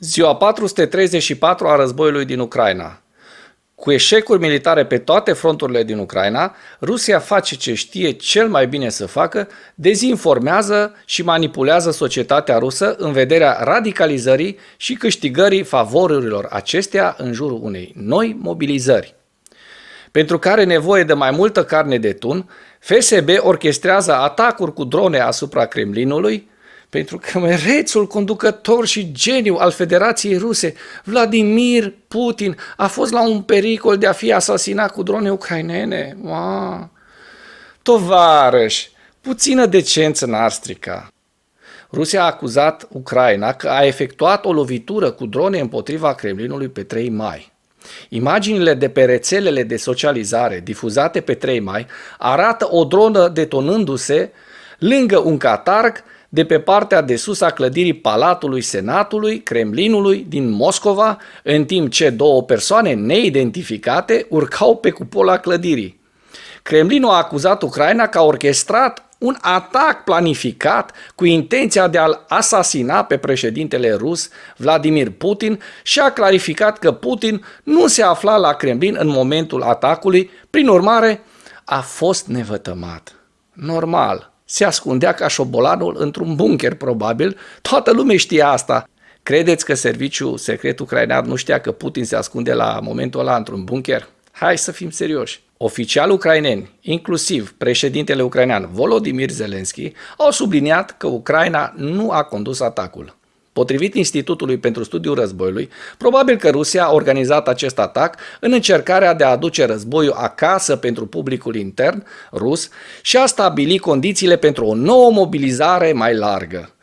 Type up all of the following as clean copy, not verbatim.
Ziua 434 a războiului din Ucraina. Cu eșecuri militare pe toate fronturile din Ucraina, Rusia face ce știe cel mai bine să facă, dezinformează și manipulează societatea rusă în vederea radicalizării și câștigării favorurilor acesteia în jurul unei noi mobilizări. Pentru care are nevoie de mai multă carne de tun, FSB orchestrează atacuri cu drone asupra Kremlinului, pentru că mărețul conducător și geniu al Federației Ruse, Vladimir Putin, a fost la un pericol de a fi asasinat cu drone ucrainene. Tovarăși, puțină decență n-ar strica. Rusia a acuzat Ucraina că a efectuat o lovitură cu drone împotriva Kremlinului pe 3 mai. Imaginile de pe rețelele de socializare difuzate pe 3 mai arată o dronă detonându-se lângă un catarg de pe partea de sus a clădirii Palatului Senatului, Kremlinului din Moscova, în timp ce două persoane neidentificate urcau pe cupola clădirii. Kremlinul a acuzat Ucraina că a orchestrat un atac planificat cu intenția de a-l asasina pe președintele rus Vladimir Putin și a clarificat că Putin nu se afla la Kremlin în momentul atacului, prin urmare a fost nevătămat. Normal. Se ascundea ca șobolanul într-un bunker, probabil. Toată lumea știa asta. Credeți că serviciul secret ucrainean nu știa că Putin se ascunde la momentul ăla într-un bunker? Hai să fim serioși. Oficiali ucraineni, inclusiv președintele ucrainean Volodymyr Zelensky, au subliniat că Ucraina nu a condus atacul. Potrivit Institutului pentru Studiul Războiului, probabil că Rusia a organizat acest atac în încercarea de a aduce războiul acasă pentru publicul intern rus și a stabili condițiile pentru o nouă mobilizare mai largă.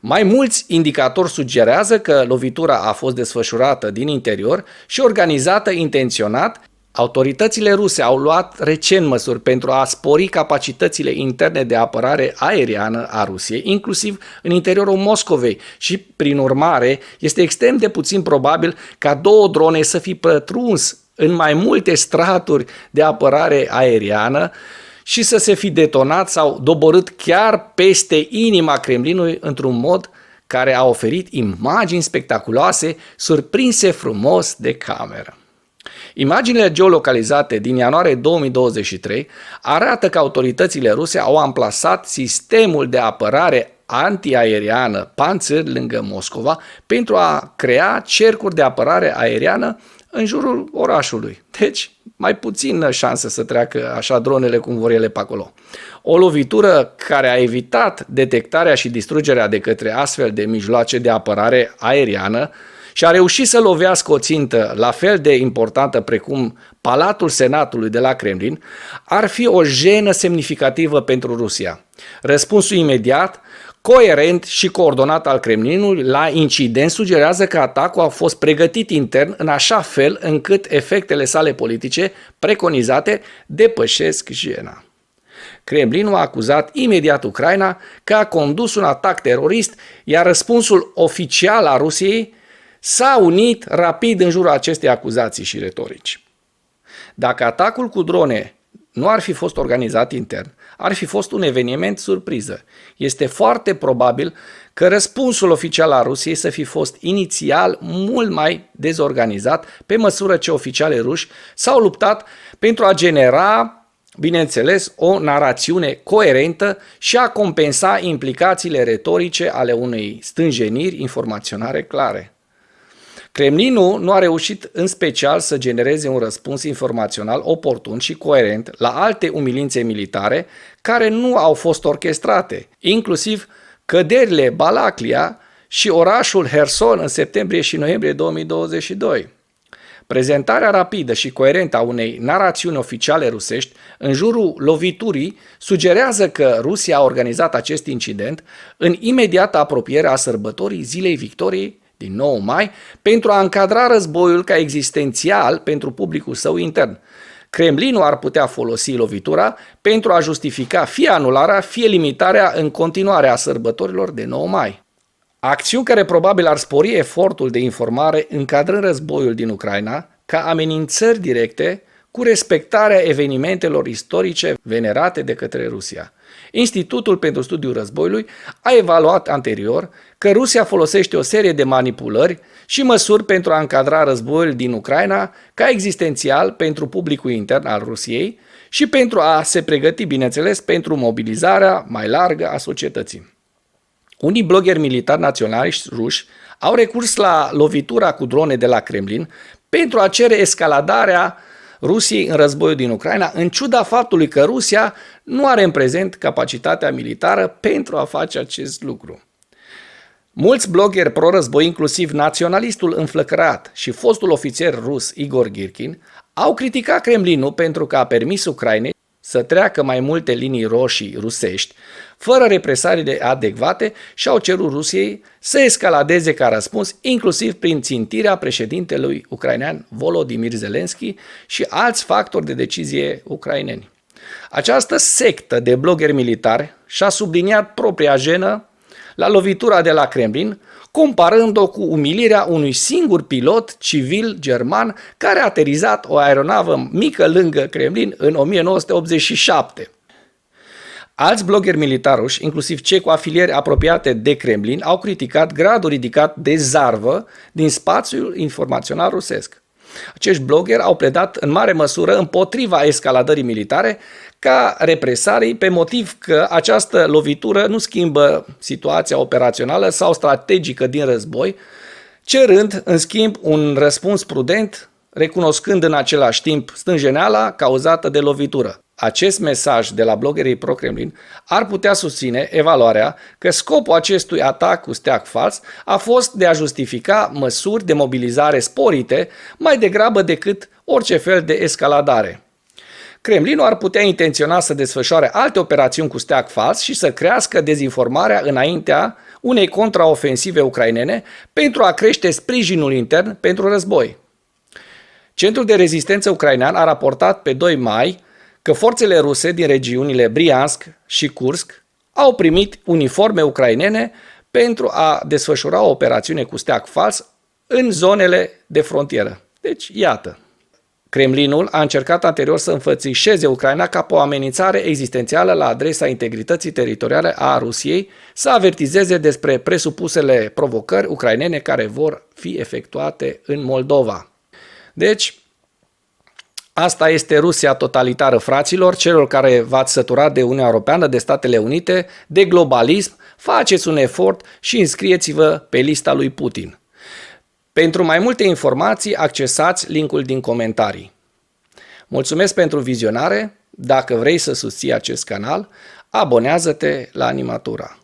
Mai mulți indicatori sugerează că lovitura a fost desfășurată din interior și organizată intenționat. Autoritățile ruse au luat recent măsuri pentru a spori capacitățile interne de apărare aeriană a Rusiei, inclusiv în interiorul Moscovei și, prin urmare, este extrem de puțin probabil ca două drone să fi pătruns în mai multe straturi de apărare aeriană și să se fi detonat sau doborât chiar peste inima Kremlinului într-un mod care a oferit imagini spectaculoase, surprinse frumos de cameră. Imaginile geolocalizate din ianuarie 2023 arată că autoritățile ruse au amplasat sistemul de apărare antiaeriană Pantsir lângă Moscova pentru a crea cercuri de apărare aeriană în jurul orașului. Deci, mai puțină șansă să treacă așa dronele cum vor ele pe acolo. O lovitură care a evitat detectarea și distrugerea de către astfel de mijloace de apărare aeriană și a reușit să lovească o țintă la fel de importantă precum Palatul Senatului de la Kremlin, ar fi o jenă semnificativă pentru Rusia. Răspunsul imediat, coerent și coordonat al Kremlinului la incident sugerează că atacul a fost pregătit intern în așa fel încât efectele sale politice preconizate depășesc jena. Kremlinul a acuzat imediat Ucraina că a condus un atac terorist, iar răspunsul oficial al Rusiei s-a unit rapid în jurul acestei acuzații și retorici. Dacă atacul cu drone nu ar fi fost organizat intern, ar fi fost un eveniment surpriză. Este foarte probabil că răspunsul oficial al Rusiei să fi fost inițial mult mai dezorganizat, pe măsură ce oficialii ruși s-au luptat pentru a genera, bineînțeles, o narațiune coerentă și a compensa implicațiile retorice ale unei stânjeniri informaționale clare. Kremlinul nu a reușit în special să genereze un răspuns informațional oportun și coerent la alte umilințe militare care nu au fost orchestrate, inclusiv căderile Balaklia și orașul Herson în septembrie și noiembrie 2022. Prezentarea rapidă și coerentă a unei narațiuni oficiale rusești în jurul loviturii sugerează că Rusia a organizat acest incident în imediată apropiere a sărbătorii Zilei Victoriei din 9 mai, pentru a încadra războiul ca existențial pentru publicul său intern. Kremlinul ar putea folosi lovitura pentru a justifica fie anularea, fie limitarea în continuare a sărbătorilor de 9 mai. Acțiuni care probabil ar spori efortul de informare încadrând războiul din Ucraina ca amenințări directe cu respectarea evenimentelor istorice venerate de către Rusia. Institutul pentru Studiul Războiului a evaluat anterior că Rusia folosește o serie de manipulări și măsuri pentru a încadra războiul din Ucraina ca existențial pentru publicul intern al Rusiei și pentru a se pregăti, bineînțeles, pentru mobilizarea mai largă a societății. Unii bloggeri militari naționaliști ruși au recurs la lovitura cu drone de la Kremlin pentru a cere escaladarea Rusiei în războiul din Ucraina, în ciuda faptului că Rusia nu are în prezent capacitatea militară pentru a face acest lucru. Mulți bloggeri pro-război, inclusiv naționalistul înflăcărat și fostul ofițer rus Igor Girkin, au criticat Kremlinul pentru că a permis Ucrainei să treacă mai multe linii roșii rusești, fără represaliile adecvate, și au cerut Rusiei să escaladeze ca răspuns, inclusiv prin țintirea președintelui ucrainean Volodymyr Zelensky și alți factori de decizie ucraineni. Această sectă de bloggeri militari și-a subliniat propria jenă la lovitura de la Kremlin, comparând-o cu umilirea unui singur pilot civil german care a aterizat o aeronavă mică lângă Kremlin în 1987. Alți bloggeri militari ruși, inclusiv cei cu afilieri apropiate de Kremlin, au criticat gradul ridicat de zarvă din spațiul informațional rusesc. Acești bloggeri au pledat în mare măsură împotriva escaladării militare ca represalii, pe motiv că această lovitură nu schimbă situația operațională sau strategică din război, cerând, în schimb, un răspuns prudent, recunoscând în același timp stânjeneala cauzată de lovitură. Acest mesaj de la bloggerii pro-Kremlin ar putea susține evaluarea că scopul acestui atac cu steag fals a fost de a justifica măsuri de mobilizare sporite mai degrabă decât orice fel de escaladare. Kremlinul ar putea intenționa să desfășoare alte operațiuni cu steag fals și să crească dezinformarea înaintea unei contraofensive ucrainene pentru a crește sprijinul intern pentru război. Centrul de rezistență ucrainean a raportat pe 2 mai că forțele ruse din regiunile Briansk și Kursk au primit uniforme ucrainene pentru a desfășura o operațiune cu steag fals în zonele de frontieră. Deci, iată. Kremlinul a încercat anterior să înfățișeze Ucraina ca pe o amenințare existențială la adresa integrității teritoriale a Rusiei, să avertizeze despre presupusele provocări ucrainene care vor fi efectuate în Moldova. Deci, asta este Rusia totalitară, fraților, celor care v-ați săturat de Uniunea Europeană, de Statele Unite, de globalism, faceți un efort și înscrieți-vă pe lista lui Putin. Pentru mai multe informații, accesați linkul din comentarii. Mulțumesc pentru vizionare. Dacă vrei să susții acest canal, abonează-te la Animatura.